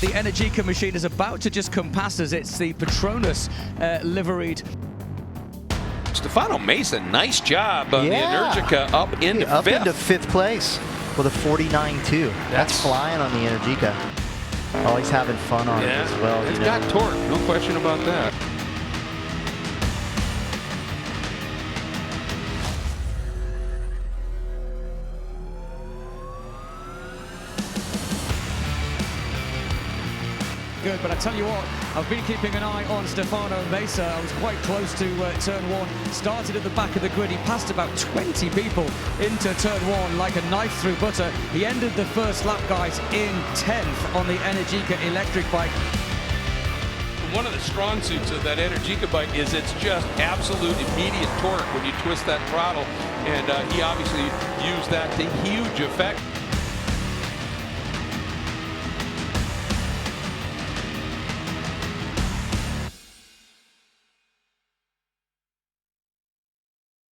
The Energica machine is about to just come past us. It's the PETRONAS liveried. Stefano Mesa, nice job on the Energica up into fifth place with a 49.2. That's flying on the Energica. Always having fun on it as well. It's got torque, no question about that. Good, but I tell you what, I've been keeping an eye on Stefano Mesa. I was quite close to turn one. Started at the back of the grid. He passed about 20 people into turn one like a knife through butter. He ended the first lap, guys, in 10th on the Energica electric bike. One of the strong suits of that Energica bike is it's just absolute immediate torque when you twist that throttle, and he obviously used that to huge effect.